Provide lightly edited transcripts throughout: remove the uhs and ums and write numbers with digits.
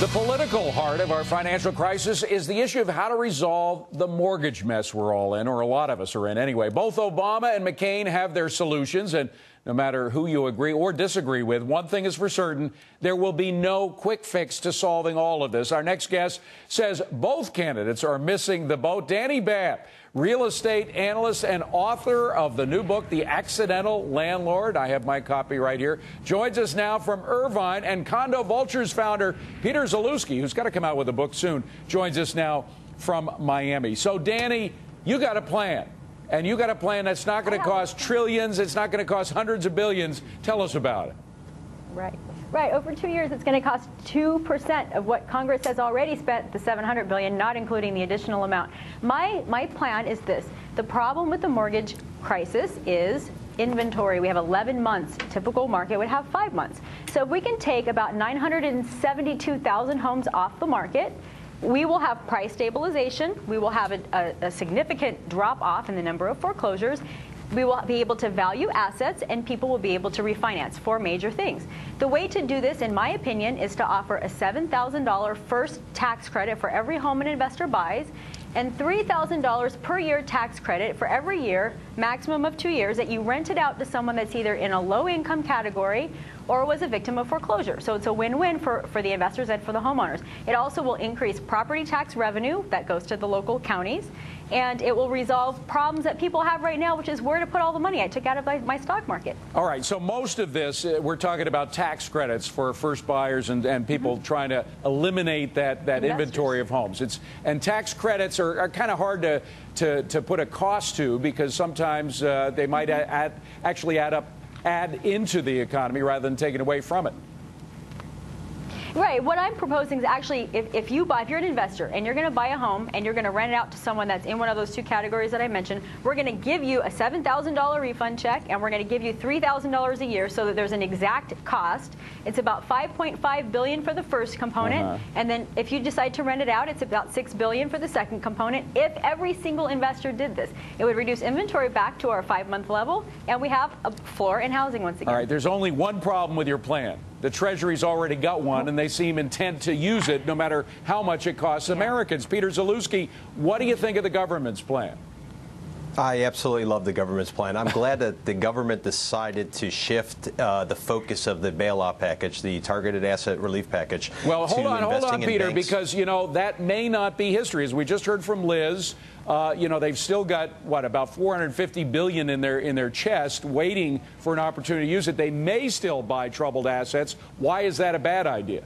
The political heart of our financial crisis is the issue of how to resolve the mortgage mess we're all in, or a lot of us are in anyway. Both Obama and McCain have their solutions, and no matter who you agree or disagree with, one thing is for certain: there will be no quick fix to solving all of this. Our next guest says both candidates are missing the boat. Dani Babb, real estate analyst and author of the new book, The Accidental Landlord. I have my copy right here. Joins us now from Irvine, and Condo Vultures founder Peter Zalewski, who's got to come out with a book soon, joins us now from Miami. So, Dani, you got a plan. And you got a plan that's not going to cost trillions. It's not going to cost hundreds of billions. Tell us about it. Right. Over 2 years, it's going to cost 2% of what Congress has already spent, the $700 billion, not including the additional amount. My plan is this. The problem with the mortgage crisis is inventory. We have 11 months. Typical market would have 5 months. So if we can take about 972,000 homes off the market, we will have price stabilization. We will have a significant drop off in the number of foreclosures. We will be able to value assets, and people will be able to refinance. Four major things. The way to do this, in my opinion, is to offer a $7,000 first tax credit for every home an investor buys, and $3,000 per year tax credit for every year, maximum of 2 years, that you rent it out to someone that's either in a low-income category or was a victim of foreclosure. So it's a win-win for the investors and for the homeowners. It also will increase property tax revenue that goes to the local counties, and it will resolve problems that people have right now, which is where to put all the money I took out of my stock market. All right, so most of this, we're talking about tax credits for first buyers and people trying to eliminate that inventory of homes. And tax credits are kind of hard to put a cost to, because sometimes they might actually add into the economy rather than taking away from it. Right. What I'm proposing is actually, if you're an investor and you're going to buy a home and you're going to rent it out to someone that's in one of those two categories that I mentioned, we're going to give you a $7,000 refund check, and we're going to give you $3,000 a year, so that there's an exact cost. It's about $5.5 billion for the first component, and then if you decide to rent it out, it's about $6 billion for the second component. If every single investor did this, it would reduce inventory back to our 5-month level, and we have a floor in housing once again. All right. There's only one problem with your plan. The Treasury's already got one, and they seem intent to use it no matter how much it costs Americans. Peter Zalewski, what do you think of the government's plan? I absolutely love the government's plan. I'm glad that the government decided to shift the focus of the bailout package, the targeted asset relief package. Well, hold on, Peter, because, that may not be history. As we just heard from Liz, they've still got, about $450 billion in their chest waiting for an opportunity to use it. They may still buy troubled assets. Why is that a bad idea?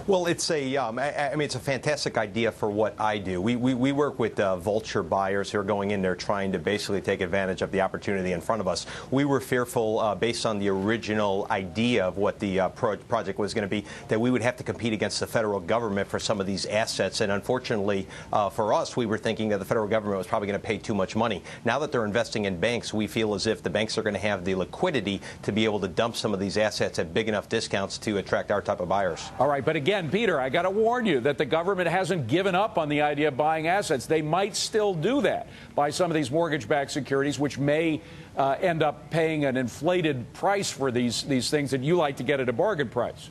Well, it's it's a fantastic idea for what I do. We work with vulture buyers who are going in there trying to basically take advantage of the opportunity in front of us. We were fearful, based on the original idea of what the project was going to be, that we would have to compete against the federal government for some of these assets. And unfortunately, for us, we were thinking that the federal government was probably going to pay too much money. Now that they're investing in banks, we feel as if the banks are going to have the liquidity to be able to dump some of these assets at big enough discounts to attract our type of buyers. All right. But again, Peter, I got to warn you that the government hasn't given up on the idea of buying assets. They might still do that, buy some of these mortgage-backed securities, which may end up paying an inflated price for these things that you like to get at a bargain price.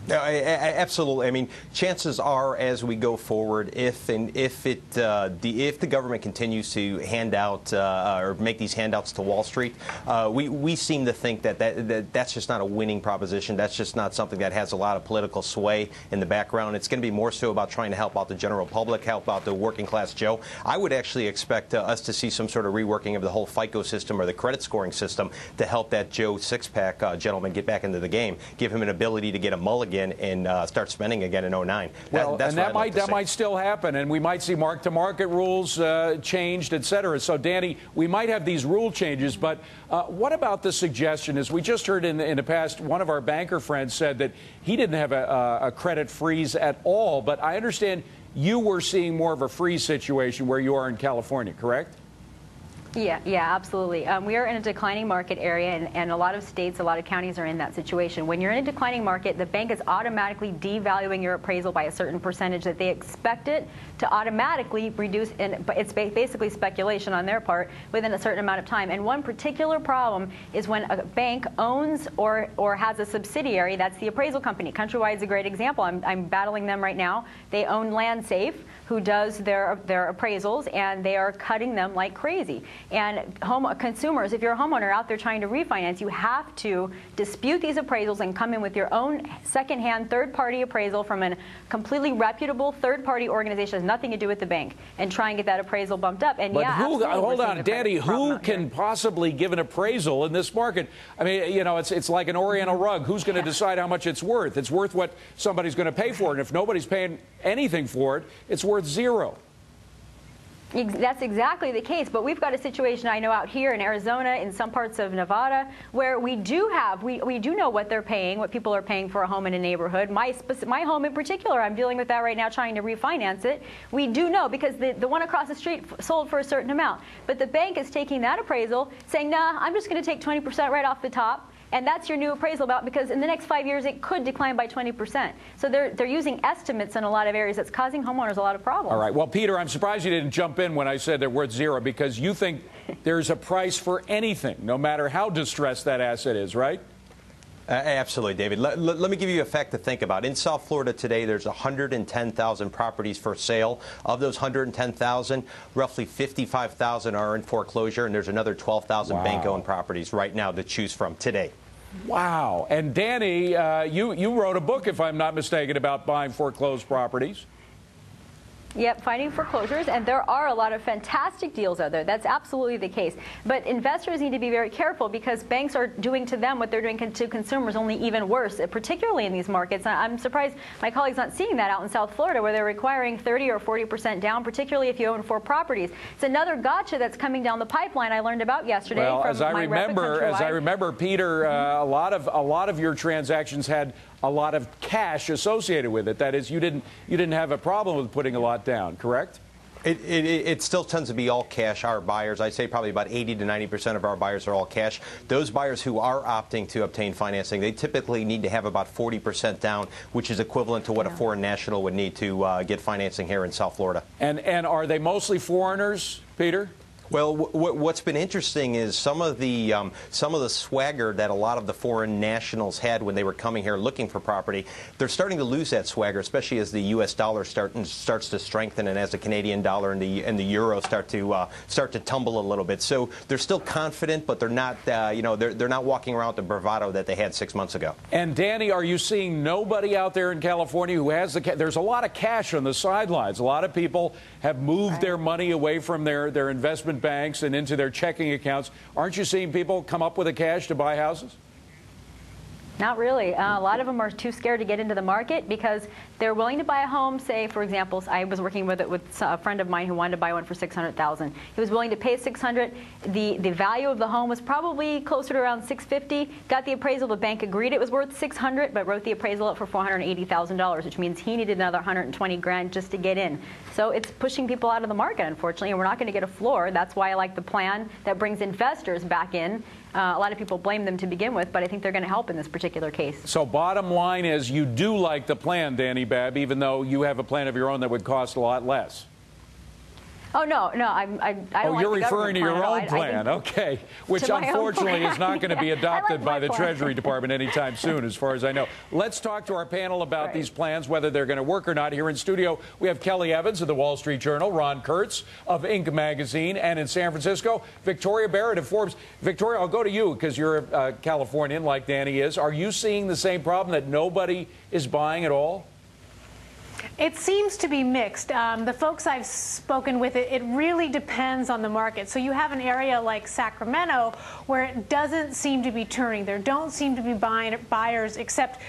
Absolutely. I mean, chances are, as we go forward, if the government continues to hand out or make these handouts to Wall Street, we seem to think that's just not a winning proposition. That's just not something that has a lot of political sway in the background. It's going to be more so about trying to help out the general public, help out the working class Joe. I would actually expect us to see some sort of reworking of the whole FICO system or the credit scoring system to help that Joe six-pack gentleman get back into the game, give him an ability to get a mulligan and start spending again in 2009. That might still happen, and we might see mark-to-market rules changed, et cetera. So, Dani, we might have these rule changes, but what about the suggestion? As we just heard in the past, one of our banker friends said that he didn't have a credit freeze at all, but I understand you were seeing more of a freeze situation where you are in California, correct? Yeah, absolutely. We are in a declining market area, and a lot of states, a lot of counties are in that situation. When you're in a declining market, the bank is automatically devaluing your appraisal by a certain percentage that they expect it to automatically reduce, and it's basically speculation on their part, within a certain amount of time. And one particular problem is when a bank owns or has a subsidiary, that's the appraisal company. Countrywide is a great example. I'm battling them right now. They own LandSafe, who does their appraisals, and they are cutting them like crazy. And consumers, if you're a homeowner out there trying to refinance, you have to dispute these appraisals and come in with your own secondhand third-party appraisal from a completely reputable third-party organization, has nothing to do with the bank, and try and get that appraisal bumped up. And but yeah, hold on, Danny, who can possibly give an appraisal in this market? I mean, you know, it's like an Oriental rug. Who's going to decide how much it's worth? It's worth what somebody's going to pay for it. And if nobody's paying anything for it, it's worth zero. That's exactly the case, but we've got a situation I know out here in Arizona, in some parts of Nevada, where we do know what they're paying, what people are paying for a home in a neighborhood. My home in particular, I'm dealing with that right now, trying to refinance it. We do know because the one across the street sold for a certain amount, but the bank is taking that appraisal, saying, nah, I'm just going to take 20% right off the top. And that's your new appraisal about, because in the next 5 years it could decline by 20%. So they're using estimates in a lot of areas that's causing homeowners a lot of problems. All right. Well, Peter, I'm surprised you didn't jump in when I said they're worth zero, because you think there's a price for anything, no matter how distressed that asset is, right? Absolutely, David. Let me give you a fact to think about. In South Florida today, there's 110,000 properties for sale. Of those 110,000, roughly 55,000 are in foreclosure, and there's another 12,000 bank-owned properties right now to choose from today. Wow. And Danny, you wrote a book, if I'm not mistaken, about buying foreclosed properties. Yep, fighting foreclosures, and there are a lot of fantastic deals out there. That's absolutely the case. But investors need to be very careful, because banks are doing to them what they're doing to consumers, only even worse, particularly in these markets. I'm surprised my colleagues not seeing that out in South Florida, where they're requiring 30 or 40% down, particularly if you own 4 properties. It's another gotcha that's coming down the pipeline I learned about yesterday. Well, from as I remember, Peter, a lot of your transactions had a lot of cash associated with it. That is, you didn't have a problem with putting a lot down, correct? It still tends to be all cash. Our buyers, I'd say probably about 80 to 90% of our buyers are all cash. Those buyers who are opting to obtain financing, they typically need to have about 40% down, which is equivalent to what a foreign national would need to get financing here in South Florida. And are they mostly foreigners, Peter? Well, what's been interesting is some of the swagger that a lot of the foreign nationals had when they were coming here looking for property. They're starting to lose that swagger, especially as the U.S. dollar starts to strengthen, and as the Canadian dollar and the euro start to tumble a little bit. So they're still confident, but they're not they're not walking around with the bravado that they had 6 months ago. And Danny, are you seeing nobody out there in California who has there's a lot of cash on the sidelines. A lot of people have moved their money away from their investment banks and into their checking accounts. Aren't you seeing people come up with the cash to buy houses? Not really. A lot of them are too scared to get into the market because they're willing to buy a home. Say, for example, I was working with a friend of mine who wanted to buy one for $600,000. He was willing to pay $600,000. The value of the home was probably closer to around $650,000. Got the appraisal. The bank agreed it was worth $600,000, but wrote the appraisal up for $480,000, which means he needed another $120,000 just to get in. So it's pushing people out of the market, unfortunately, and we're not going to get a floor. That's why I like the plan that brings investors back in. A lot of people blame them to begin with, but I think they're going to help in this particular case. So bottom line is you do like the plan, Dani Babb, even though you have a plan of your own that would cost a lot less. Oh, no, I don't like you're the referring to your own I plan, okay, which unfortunately is not going to be adopted by the Treasury Department anytime soon, as far as I know. Let's talk to our panel about these plans, whether they're going to work or not. Here in studio, we have Kelly Evans of the Wall Street Journal, Ron Kurtz of Inc. magazine, and in San Francisco, Victoria Barrett of Forbes. Victoria, I'll go to you because you're a Californian like Danny is. Are you seeing the same problem that nobody is buying at all? It seems to be mixed. The folks I've spoken with, it really depends on the market. So you have an area like Sacramento where it doesn't seem to be turning. There don't seem to be buyers except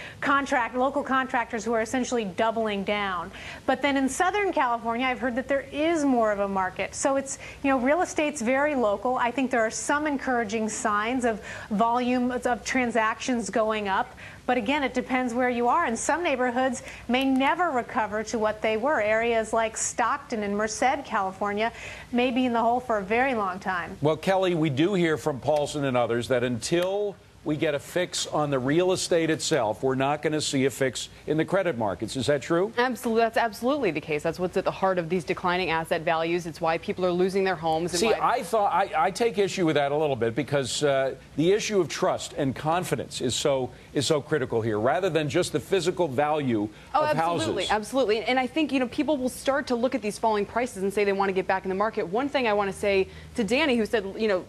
local contractors who are essentially doubling down. But then in Southern California, I've heard that there is more of a market. So it's, real estate's very local. I think there are some encouraging signs of volume of transactions going up. But again, it depends where you are. And some neighborhoods may never recover to what they were. Areas like Stockton and Merced, California, may be in the hole for a very long time. Well, Kelly, we do hear from Paulson and others that until we get a fix on the real estate itself, we're not going to see a fix in the credit markets. Is that true? Absolutely. That's absolutely the case. That's what's at the heart of these declining asset values. It's why people are losing their homes. And See, I take issue with that a little bit because the issue of trust and confidence is so critical here, rather than just the physical value of houses. Absolutely. And I think, people will start to look at these falling prices and say they want to get back in the market. One thing I want to say to Danny, who said,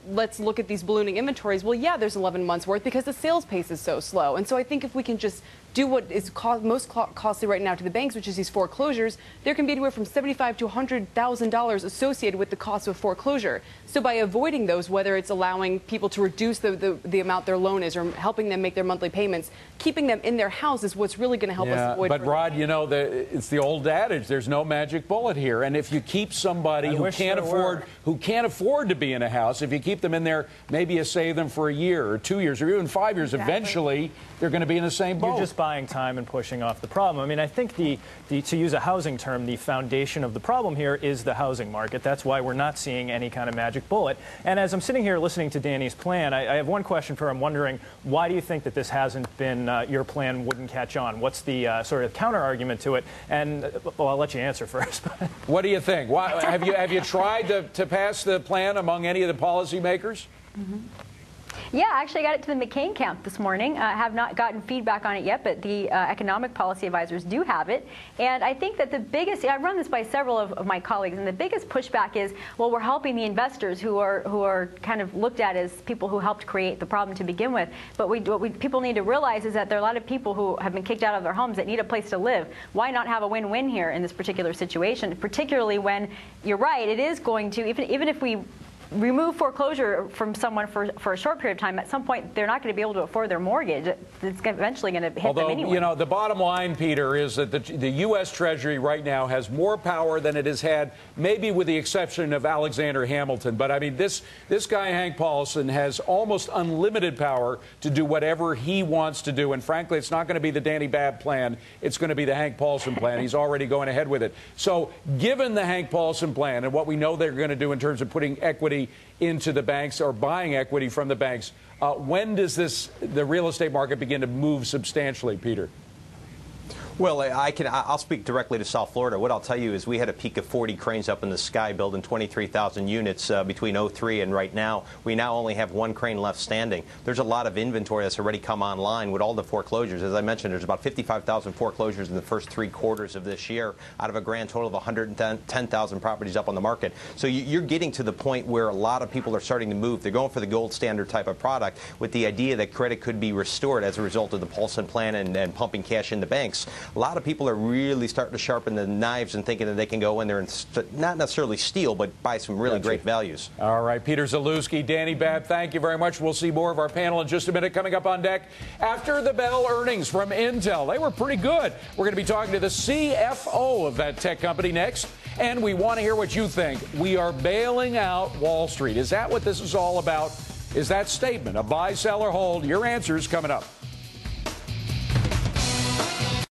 let's look at these ballooning inventories. Well, yeah, there's 11 months worth because the sales pace is so slow. And so I think if we can just do what is most costly right now to the banks, which is these foreclosures, there can be anywhere from $75,000 to $100,000 associated with the cost of foreclosure. So by avoiding those, whether it's allowing people to reduce the amount their loan is or helping them make their monthly payments, keeping them in their house is what's really going to help us avoid. But Rod, it's the old adage: there's no magic bullet here. And if you keep somebody who can't afford to be in a house, if you keep them in there, maybe you save them for a year or 2 years or even 5 years. Exactly. Eventually, they're going to be in the same boat. You're just buying time and pushing off the problem. I mean, I think to use a housing term, the foundation of the problem here is the housing market. That's why we're not seeing any kind of magic bullet. And as I'm sitting here listening to Danny's plan, I have one question for him. I'm wondering, why do you think that this hasn't been, your plan wouldn't catch on? What's the sort of counter argument to it? And, well, I'll let you answer first. What do you think? Have you tried to pass the plan among any of the policymakers? Mm-hmm. Yeah, actually, I got it to the McCain camp this morning. I have not gotten feedback on it yet, but the economic policy advisors do have it. And I think that the biggest, I've run this by several of my colleagues, and the biggest pushback is, well, we're helping the investors who are kind of looked at as people who helped create the problem to begin with. But what people need to realize is that there are a lot of people who have been kicked out of their homes that need a place to live. Why not have a win-win here in this particular situation, particularly when, you're right, it is going to, even if we remove foreclosure from someone for a short period of time, at some point they're not going to be able to afford their mortgage. It's eventually going to hit them anyway. The bottom line, Peter, is that the U.S. Treasury right now has more power than it has had, maybe with the exception of Alexander Hamilton. But I mean, this guy, Hank Paulson, has almost unlimited power to do whatever he wants to do. And frankly, it's not going to be the Dani Babb plan. It's going to be the Hank Paulson plan. He's already going ahead with it. So given the Hank Paulson plan and what we know they're going to do in terms of putting equity into the banks or buying equity from the banks, when does the real estate market begin to move substantially, Peter? Well, I'll speak directly to South Florida. What I'll tell you is we had a peak of 40 cranes up in the sky building 23,000 units between 03 and right now. We now only have one crane left standing. There's a lot of inventory that's already come online with all the foreclosures. As I mentioned, there's about 55,000 foreclosures in the first 3 quarters of this year out of a grand total of 110,000 properties up on the market. So you're getting to the point where a lot of people are starting to move. They're going for the gold standard type of product with the idea that credit could be restored as a result of the Paulson plan and pumping cash into banks. A lot of people are really starting to sharpen the knives and thinking that they can go in there and not necessarily steal, but buy some really great values. All right, Peter Zalewski, Dani Babb, thank you very much. We'll see more of our panel in just a minute. Coming up on deck after the bell earnings from Intel. They were pretty good. We're going to be talking to the CFO of that tech company next, and we want to hear what you think. We are bailing out Wall Street. Is that what this is all about? Is that statement a buy, sell, or hold? Your answers coming up.